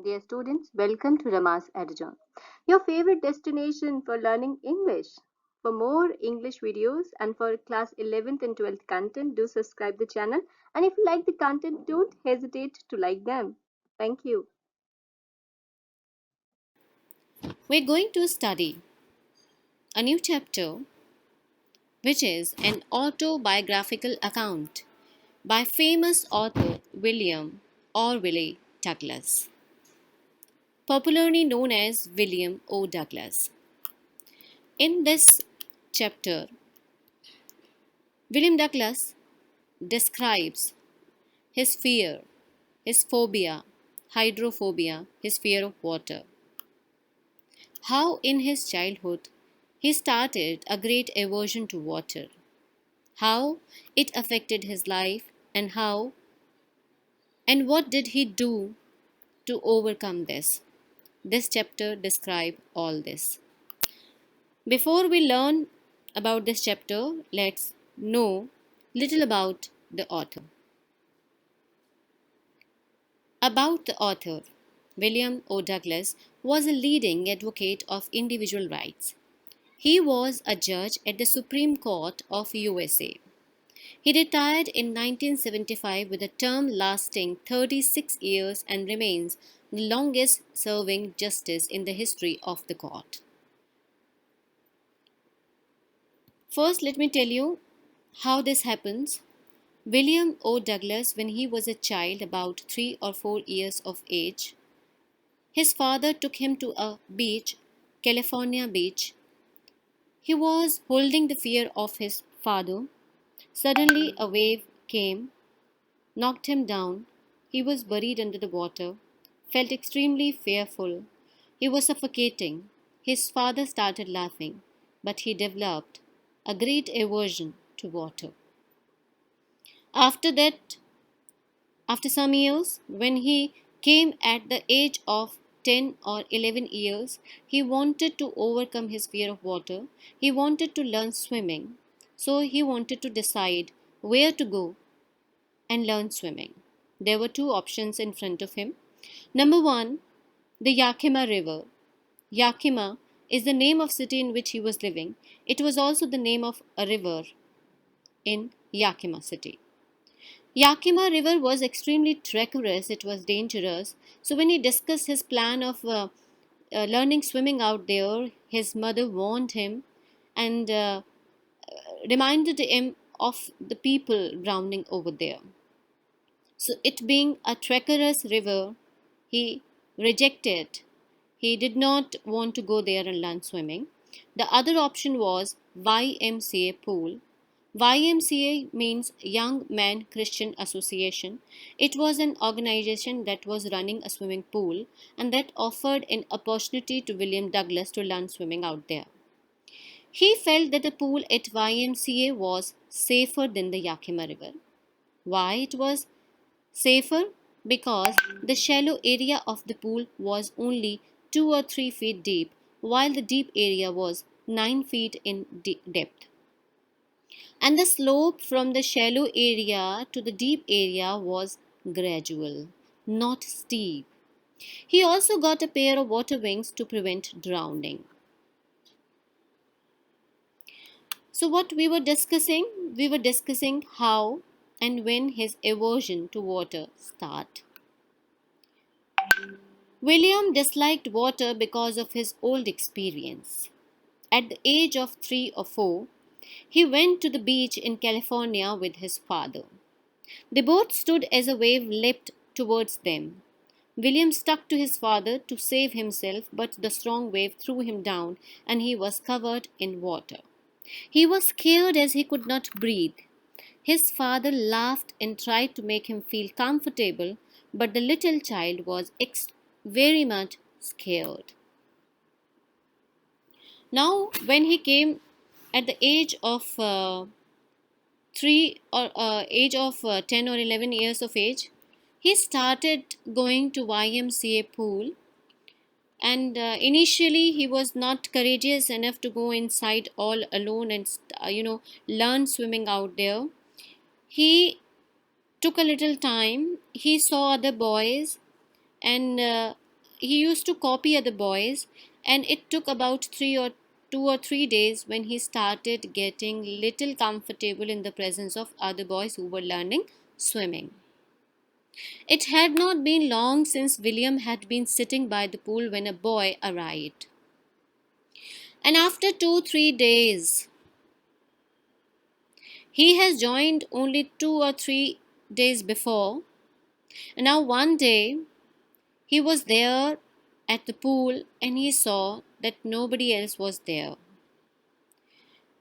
Dear students, welcome to Rama's Eduzone, your favorite destination for learning English. For more English videos and for class 11th and 12th content, do subscribe the channel. And if you like the content, don't hesitate to like them. Thank you. We're going to study a new chapter, which is an autobiographical account by famous author William or Willie Douglas, popularly known as William O. Douglas. In this chapter, William Douglas describes his fear, his phobia, hydrophobia, his fear of water. How in his childhood he started a great aversion to water, how it affected his life, and how and what did he do to overcome this. This chapter describes all this. Before we learn about this chapter, let's know little about the author. About the author, William O. Douglas was a leading advocate of individual rights. He was a judge at the Supreme Court of USA. He retired in 1975 with a term lasting 36 years and remains the longest serving justice in the history of the court. First, let me tell you how this happens. William O. Douglas, when he was a child, about 3 or 4 years of age, his father took him to a beach, California beach. He was holding the fear of his father. Suddenly, a wave came, knocked him down. He was buried under the water, felt extremely fearful. He was suffocating. His father started laughing, but he developed a great aversion to water. After that, after some years, when he came at the age of 10 or 11 years, he wanted to overcome his fear of water. He wanted to learn swimming. So he wanted to decide where to go and learn swimming. There were two options in front of him. Number one, the Yakima River. Yakima is the name of city in which he was living. It was also the name of a river in Yakima city. Yakima River was extremely treacherous, it was dangerous. So, when he discussed his plan of learning swimming out there, his mother warned him and reminded him of the people drowning over there. So, it being a treacherous river, he rejected. He did not want to go there and learn swimming. The other option was YMCA pool. YMCA means Young Men Christian Association. It was an organization that was running a swimming pool and that offered an opportunity to William Douglas to learn swimming out there. He felt that the pool at YMCA was safer than the Yakima River. Why it was safer? Because the shallow area of the pool was only 2 or 3 feet deep, while the deep area was 9 feet in depth. And the slope from the shallow area to the deep area was gradual, not steep. He also got a pair of water wings to prevent drowning. So, what we were discussing how and when his aversion to water started. William disliked water because of his old experience. At the age of 3 or 4, he went to the beach in California with his father. They both stood as a wave leapt towards them. William stuck to his father to save himself, but the strong wave threw him down and he was covered in water. He was scared as he could not breathe. His father laughed and tried to make him feel comfortable, but the little child was very much scared. Now, when he came at the age of 10 or 11 years of age, he started going to YMCA pool. And initially, he was not courageous enough to go inside all alone and learn swimming out there. He took a little time. He saw other boys and he used to copy other boys, and it took about 2 or 3 days when he started getting little comfortable in the presence of other boys who were learning swimming. It had not been long since William had been sitting by the pool when a boy arrived. And after 2-3 days, he has joined only 2 or 3 days before. And now one day he was there at the pool and he saw that nobody else was there.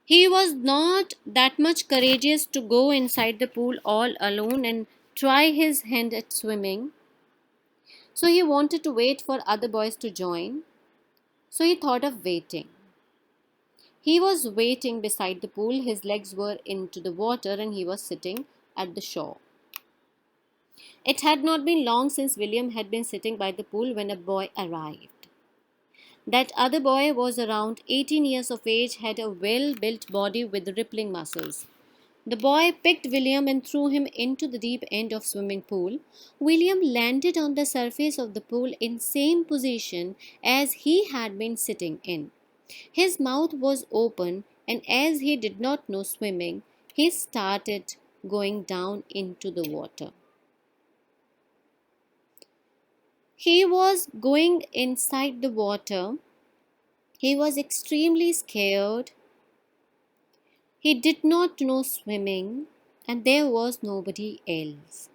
He was not that much courageous to go inside the pool all alone and try his hand at swimming. So he wanted to wait for other boys to join. So he thought of waiting. He was waiting beside the pool, his legs were into the water, and he was sitting at the shore. It had not been long since William had been sitting by the pool when a boy arrived. That other boy was around 18 years of age, had a well built body with rippling muscles. The boy picked William and threw him into the deep end of swimming pool. William landed on the surface of the pool in same position as he had been sitting in. His mouth was open, and as he did not know swimming, he started going down into the water. He was going inside the water. He was extremely scared. He did not know swimming, and there was nobody else.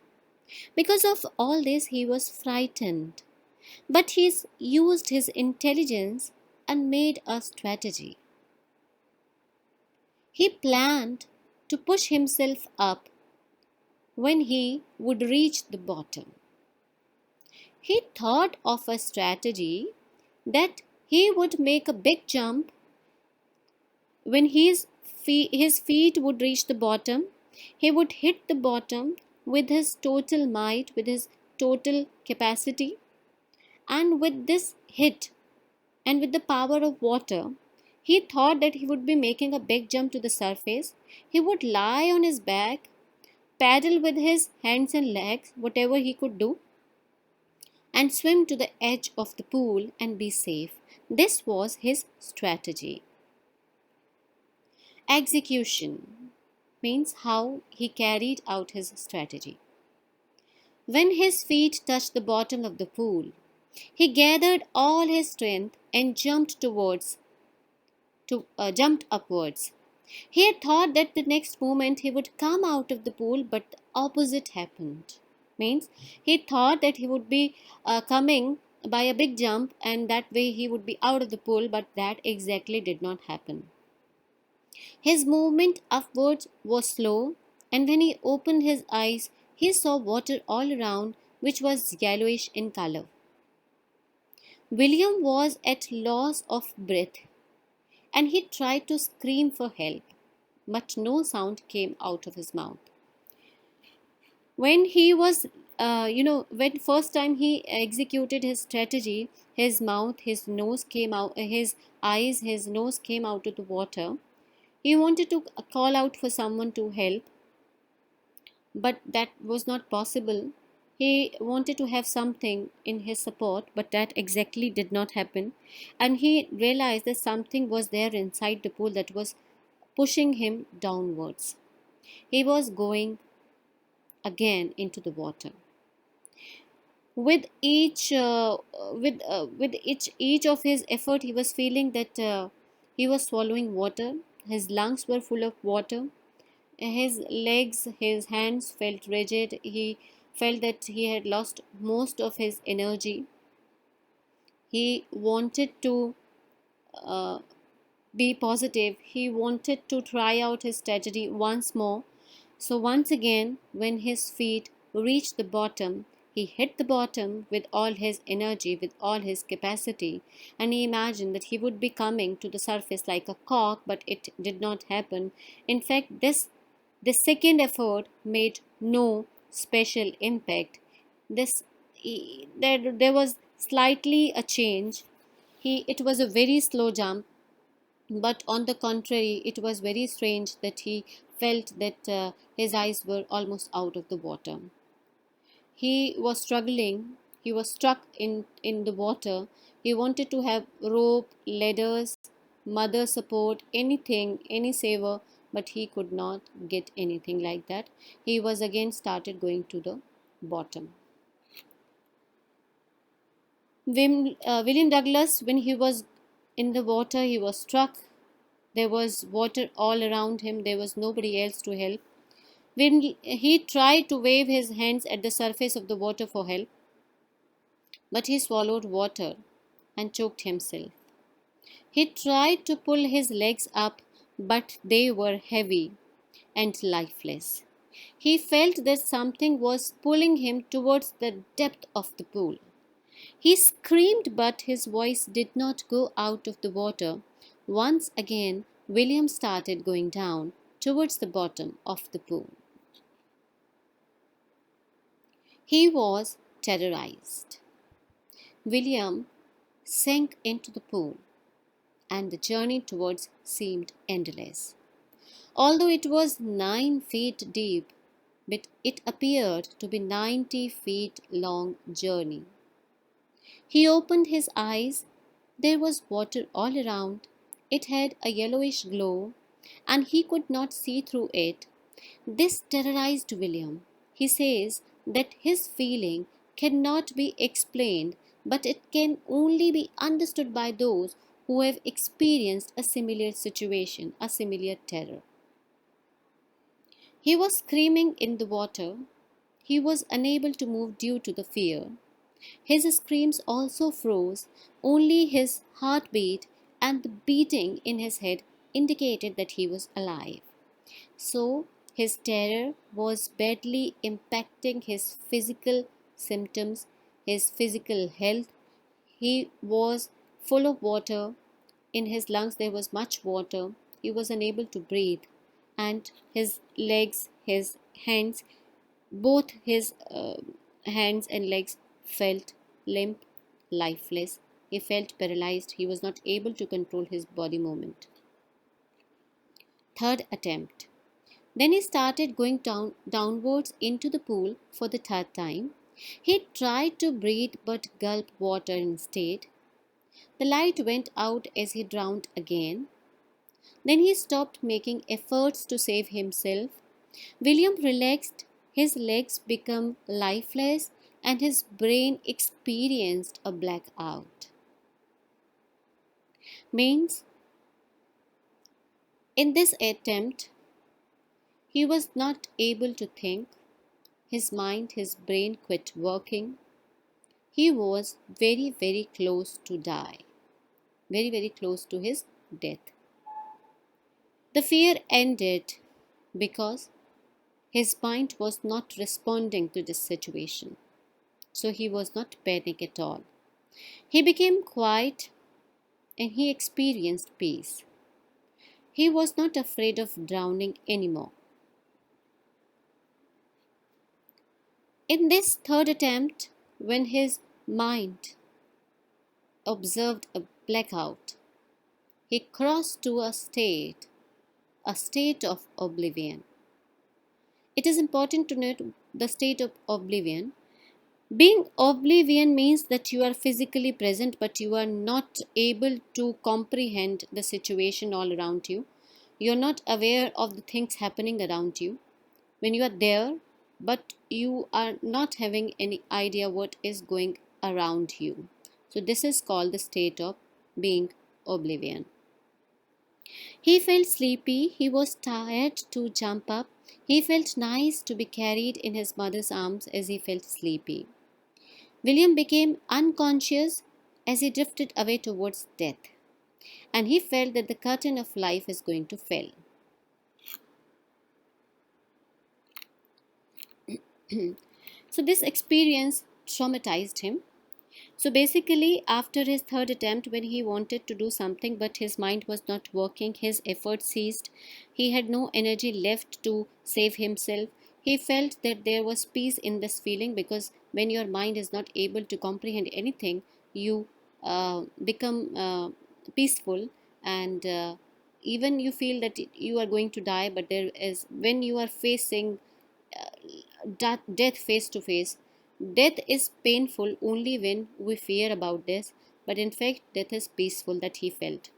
Because of all this, he was frightened. But he used his intelligence and made a strategy. He planned to push himself up when he would reach the bottom. He thought of a strategy that he would make a big jump when his feet would reach the bottom. He would hit the bottom with his total might, with his total capacity, and with this hit and with the power of water, he thought that he would be making a big jump to the surface. He would lie on his back, paddle with his hands and legs, whatever he could do, and swim to the edge of the pool and be safe. This was his strategy. Execution means how he carried out his strategy. When his feet touched the bottom of the pool, he gathered all his strength and jumped upwards. He had thought that the next moment he would come out of the pool, but the opposite happened. Means he thought that he would be coming by a big jump and that way he would be out of the pool, but that exactly did not happen. His movement upwards was slow, and when he opened his eyes, he saw water all around, which was yellowish in color. William was at loss of breath, and he tried to scream for help, but no sound came out of his mouth. When he was, when first time he executed his strategy, his mouth, his nose came out, his eyes, his nose came out of the water. He wanted to call out for someone to help, but that was not possible. He wanted to have something in his support, but that exactly did not happen. And he realized that something was there inside the pool that was pushing him downwards. He was going again into the water. With each of his effort, he was feeling that he was swallowing water. His lungs were full of water. His legs, his hands felt rigid. He felt that he had lost most of his energy. He wanted to uh, be positive. He wanted to try out his strategy once more. So, once again, when his feet reached the bottom, he hit the bottom with all his energy, with all his capacity, and he imagined that he would be coming to the surface like a cork, but it did not happen. In fact, this second effort made no special impact. This there was slightly a change. It was a very slow jump, but on the contrary, it was very strange that he felt that his eyes were almost out of the water. He was struggling He was stuck in the water. He wanted to have rope, ladders, mother support, anything, any saver, but he could not get anything like that. He was again started going to the bottom. William Douglas, when he was in the water, he was struck. There was water all around him. There was nobody else to help. When he tried to wave his hands at the surface of the water for help, but he swallowed water and choked himself. He tried to pull his legs up, but they were heavy and lifeless. He felt that something was pulling him towards the depth of the pool. He screamed, but his voice did not go out of the water. Once again, William started going down towards the bottom of the pool. He was terrorized. William sank into the pool, and the journey towards seemed endless. Although it was 9 feet deep, but it appeared to be 90 feet long journey. He opened his eyes. There was water all around. It had a yellowish glow, and he could not see through it. This terrorized William. He says that his feeling cannot be explained, but it can only be understood by those who have experienced a similar situation, a similar terror. He was screaming in the water. He was unable to move due to the fear. His screams also froze. Only his heartbeat and the beating in his head indicated that he was alive. So, his terror was badly impacting his physical symptoms, his physical health. He was full of water. In his lungs, there was much water. He was unable to breathe, and his legs, his hands, both his hands and legs felt limp, lifeless. He felt paralyzed. He was not able to control his body movement. Third attempt. Then he started going downwards into the pool for the third time. He tried to breathe but gulped water instead. The light went out as he drowned again. Then he stopped making efforts to save himself. William relaxed, his legs became lifeless, and his brain experienced a blackout. Means, in this attempt, he was not able to think. His mind, his brain quit working. He was very, very close to die, very, very close to his death. The fear ended because his mind was not responding to this situation. So he was not panic at all. He became quiet and he experienced peace. He was not afraid of drowning anymore. In this third attempt, when his mind observed a blackout, he crossed to a state of oblivion. It is important to note the state of oblivion. Being oblivion means that you are physically present but you are not able to comprehend the situation all around you. You are not aware of the things happening around you. When you are there, but you are not having any idea what is going around you. So this is called the state of being oblivion. He felt sleepy. He was tired to jump up. He felt nice to be carried in his mother's arms as he felt sleepy. William became unconscious as he drifted away towards death, and he felt that the curtain of life is going to fall. So, this experience traumatized him. So, basically, after his third attempt, when he wanted to do something but his mind was not working, his effort ceased, he had no energy left to save himself. He felt that there was peace in this feeling because when your mind is not able to comprehend anything, you become peaceful, and even you feel that you are going to die, but there is when you are facing death face to face, Death is painful only when we fear about this, but in fact, death is peaceful that he felt.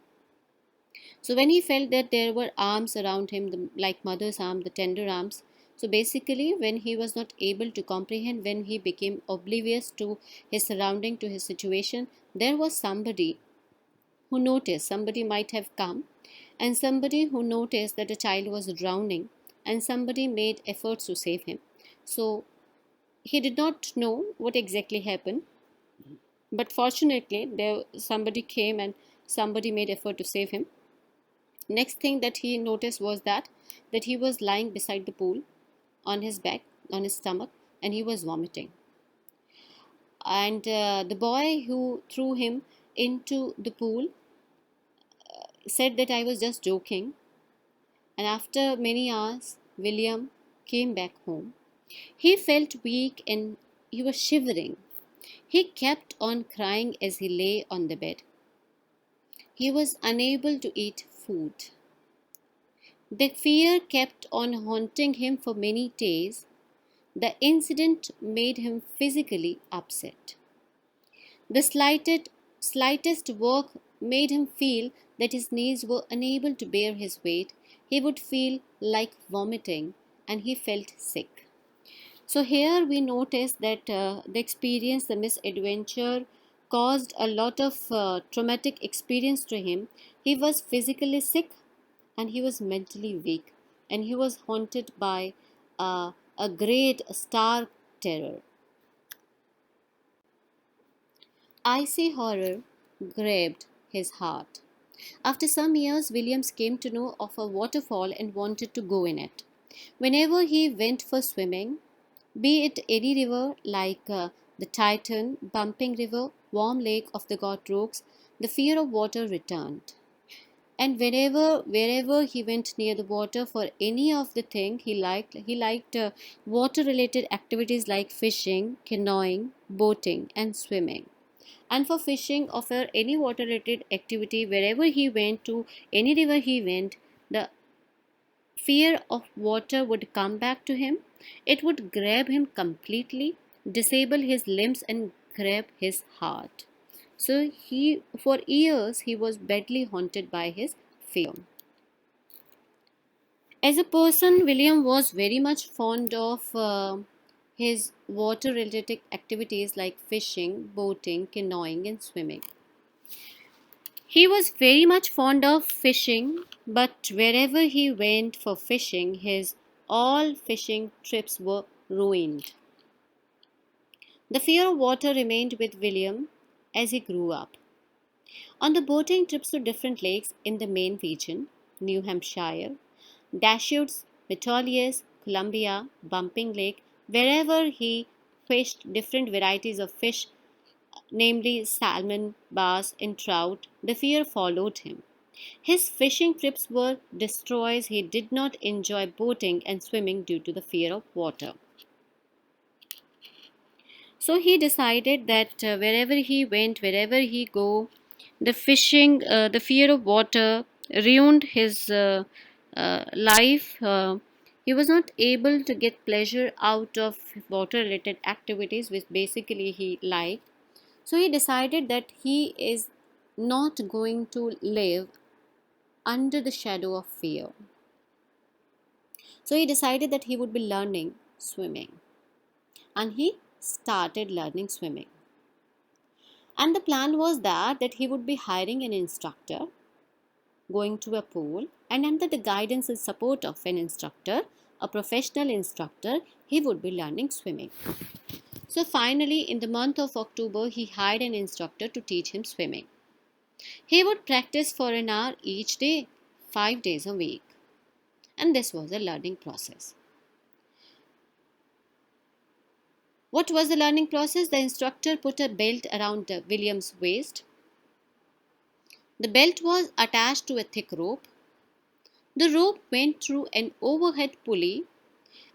So when he felt that there were arms around him, like mother's arm, the tender arms, so basically, when he was not able to comprehend, when he became oblivious to his surrounding, to his situation, there was somebody who noticed, somebody might have come, and somebody who noticed that a child was drowning, and somebody made efforts to save him. So he did not know what exactly happened, but fortunately, there somebody came and somebody made effort to save him. Next thing that he noticed was that he was lying beside the pool on his back, on his stomach, and he was vomiting. And the boy who threw him into the pool said that I was just joking. And after many hours, William came back home. He felt weak and he was shivering. He kept on crying as he lay on the bed. He was unable to eat food. The fear kept on haunting him for many days. The incident made him physically upset. The slightest work made him feel that his knees were unable to bear his weight. He would feel like vomiting and he felt sick. So, here we notice that the experience, the misadventure, caused a lot of traumatic experience to him. He was physically sick and he was mentally weak, and he was haunted by a great stark terror. Icy horror grabbed his heart. After some years, Williams came to know of a waterfall and wanted to go in it. Whenever he went for swimming, be it any river like the Titan, Bumping River, Warm Lake of the God Rocks, the fear of water returned. And wherever he went near the water for any of the thing he liked water related activities like fishing, canoeing, boating, and swimming. And for fishing or for any water related activity, wherever he went to, any river he went, the fear of water would come back to him. It would grab him completely, disable his limbs, and grab his heart. So for years, he was badly haunted by his fear. As a person, William was very much fond of his water related activities like fishing, boating, canoeing, and swimming. He was very much fond of fishing, but wherever he went for fishing, his all fishing trips were ruined. The fear of water remained with William as he grew up. On the boating trips to different lakes in the main region, New Hampshire, Deschutes, Metolius, Columbia, Bumping Lake, wherever he fished different varieties of fish, namely salmon, bass, and trout, the fear followed him. His fishing trips were destroys. He did not enjoy boating and swimming due to the fear of water. So he decided that wherever he went, wherever he go, the fear of water ruined his life. He was not able to get pleasure out of water-related activities, which basically he liked. So he decided that he is not going to live under the shadow of fear. So he decided that he would be learning swimming, and he started learning swimming. And the plan was that he would be hiring an instructor, going to a pool, and under the guidance and support of an instructor, a professional instructor, he would be learning swimming. So finally, in the month of October, he hired an instructor to teach him swimming. He would practice for an hour each day, 5 days a week. And this was a learning process. What was the learning process? The instructor put a belt around William's waist. The belt was attached to a thick rope. The rope went through an overhead pulley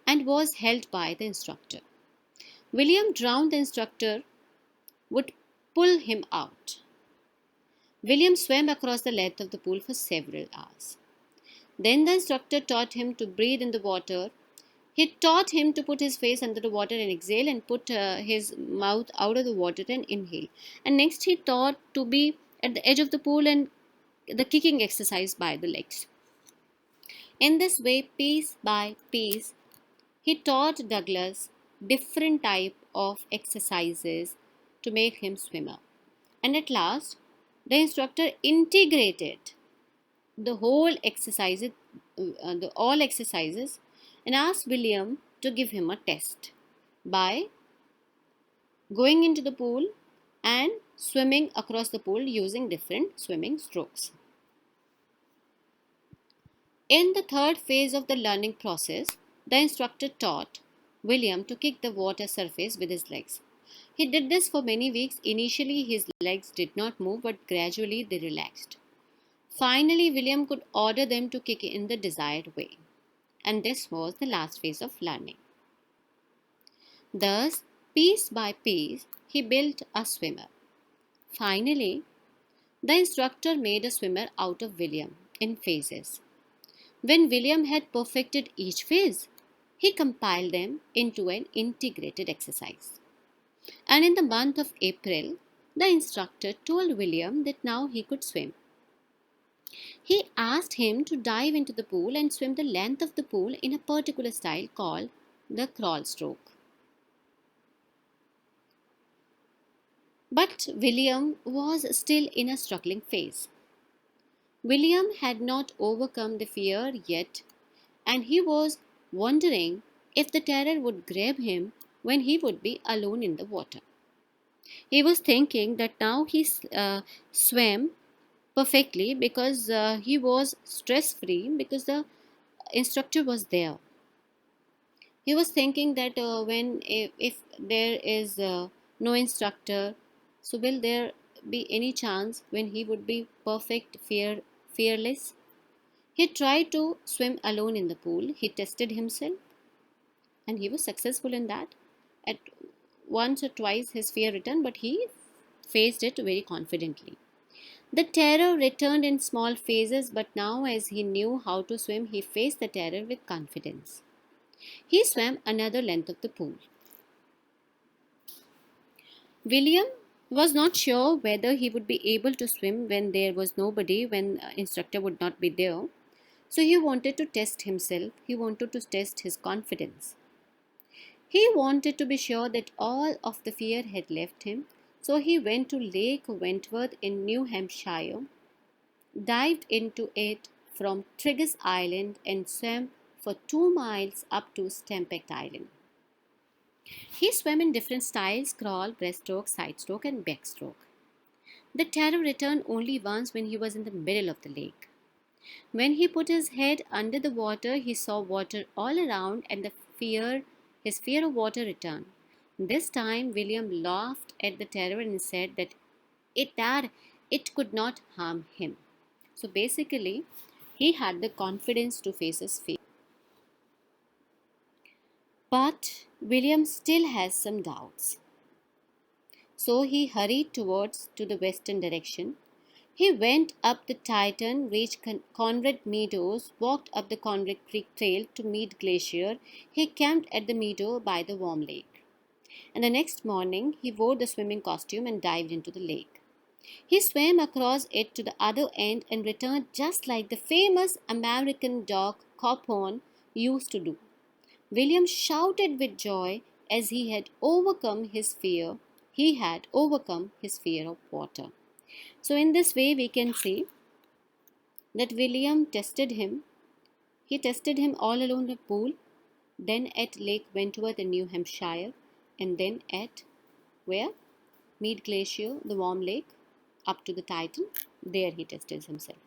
and was held by the instructor. William drowned. The instructor would pull him out. William swam across the length of the pool for several hours. Then the instructor taught him to breathe in the water. He taught him to put his face under the water and exhale, and put his mouth out of the water and inhale. And next, he taught to be at the edge of the pool and the kicking exercise by the legs. In this way, piece by piece, he taught Douglas different type of exercises to make him swimmer. And at last, the instructor integrated the whole exercises, all exercises, and asked William to give him a test by going into the pool and swimming across the pool using different swimming strokes. In the third phase of the learning process, the instructor taught William to kick the water surface with his legs. He did this for many weeks. Initially, his legs did not move, but gradually they relaxed. Finally, William could order them to kick in the desired way. And this was the last phase of learning. Thus, piece by piece, he built a swimmer. Finally, the instructor made a swimmer out of William in phases. When William had perfected each phase, he compiled them into an integrated exercise. And in the month of April, the instructor told William that now he could swim. He asked him to dive into the pool and swim the length of the pool in a particular style called the crawl stroke. But William was still in a struggling phase. William had not overcome the fear yet, and he was wondering if the terror would grab him when he would be alone in the water. He was thinking that now he swam perfectly because he was stress free because the instructor was there. He was thinking that when if there is no instructor, so will there be any chance when he would be fearless? He tried to swim alone in the pool. He tested himself and he was successful in that. At once or twice his fear returned, but he faced it very confidently. The terror returned in small phases, but now as he knew how to swim, he faced the terror with confidence. He swam another length of the pool. William was not sure whether he would be able to swim when there was nobody, when instructor would not be there. So he wanted to test himself. He wanted to test his confidence. He wanted to be sure that all of the fear had left him. So he went to Lake Wentworth in New Hampshire, dived into it from Triggus Island, and swam for 2 miles up to Stampeck Island. He swam in different styles: crawl, breaststroke, sidestroke, and backstroke. The terror returned only once when he was in the middle of the lake. When he put his head under the water, he saw water all around, and his fear of water returned. This time, William laughed at the terror and said that it could not harm him. So basically, he had the confidence to face his fear. But William still has some doubts. So he hurried towards to the western direction. He went up the Titan, reached Conrad Meadows, walked up the Conrad Creek Trail to Mead Glacier. He camped at the meadow by the warm lake. And the next morning, he wore the swimming costume and dived into the lake. He swam across it to the other end and returned just like the famous American dog Cop-Horn used to do. William shouted with joy as he had overcome his fear. He had overcome his fear of water. So in this way we can see that William tested him. He tested him all along the pool, then at Lake Wentworth in New Hampshire, and then at where? Mead Glacier, the warm lake, up to the Titan. There he tested himself.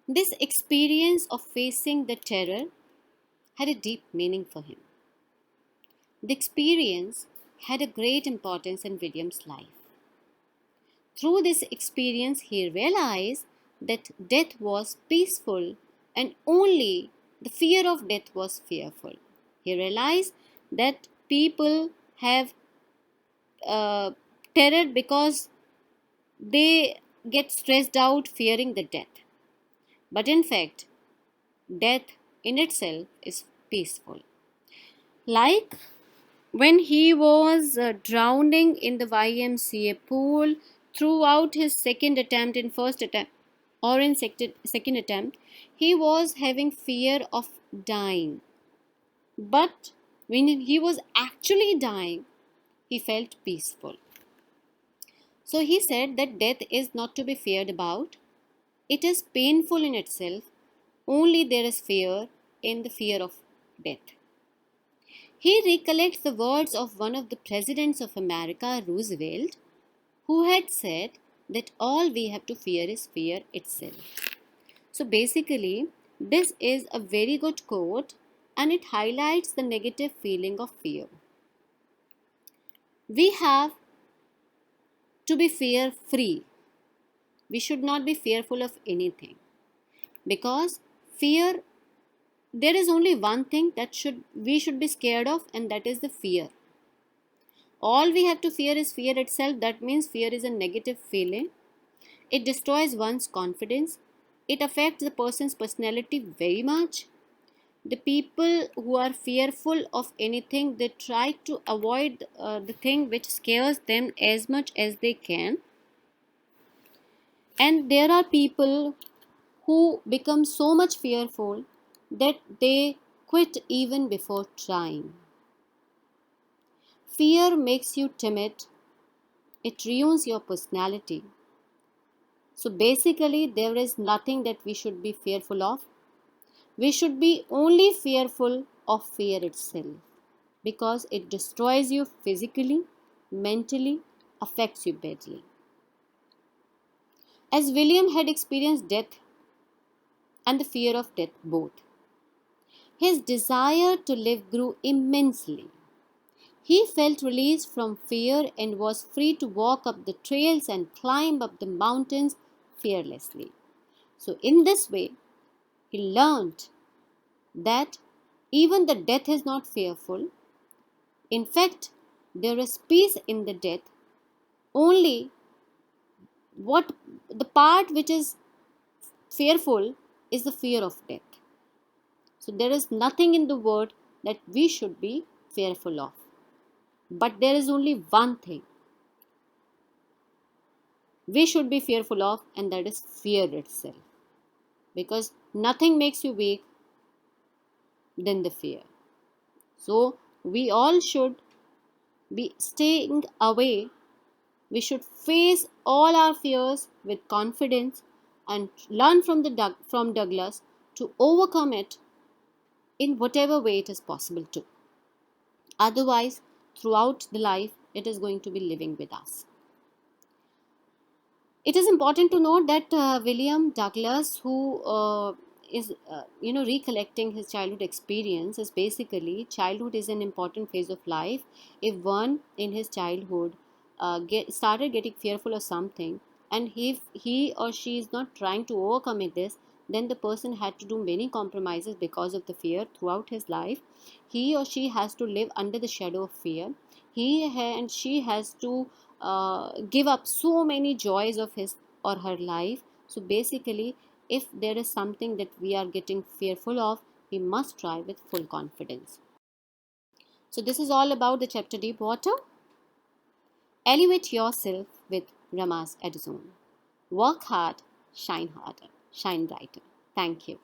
This experience of facing the terror had a deep meaning for him. The experience had a great importance in William's life. Through this experience, he realized that death was peaceful and only the fear of death was fearful. He realized that people have terror because they get stressed out fearing the death. But in fact, death in itself is peaceful. Like when he was drowning in the YMCA pool throughout his second attempt in first attempt or in second attempt, he was having fear of dying. But when he was actually dying, he felt peaceful. So he said that death is not to be feared about. It is painful in itself. Only there is fear in the fear of death. He recollects the words of one of the presidents of America, Roosevelt, who had said that all we have to fear is fear itself. So basically, this is a very good quote and it highlights the negative feeling of fear. We have to be fear free. We should not be fearful of anything because fear, there is only one thing that we should be scared of, and that is the fear. All we have to fear is fear itself. That means fear is a negative feeling. It destroys one's confidence. It affects the person's personality very much. The people who are fearful of anything, they try to avoid the thing which scares them as much as they can. And there are people who become so much fearful that they quit even before trying. Fear makes you timid. It ruins your personality. So basically, there is nothing that we should be fearful of. We should be only fearful of fear itself because it destroys you physically, mentally, affects you badly. As William had experienced death and the fear of death both, his desire to live grew immensely. He felt released from fear and was free to walk up the trails and climb up the mountains fearlessly. So, in this way, he learned that even the death is not fearful. In fact, there is peace in the death. Only what the part which is fearful is the fear of death. So there is nothing in the world that we should be fearful of. But there is only one thing we should be fearful of, and that is fear itself. Because nothing makes you weak than the fear. So we all should be staying away. We should face all our fears with confidence and learn from Douglas to overcome it in whatever way it is possible to. Otherwise, throughout the life, it is going to be living with us. It is important to note that William Douglas, who is recollecting his childhood experience, is basically childhood is an important phase of life. If one in his childhood started getting fearful of something, and if he or she is not trying to overcome this, then the person had to do many compromises because of the fear throughout his life. He or she has to live under the shadow of fear. And she has to give up so many joys of his or her life. So basically, if there is something that we are getting fearful of, we must try with full confidence. So this is all about the chapter Deep Water. Elevate yourself with Ramas Edison. Work hard, shine harder, shine brighter. Thank you.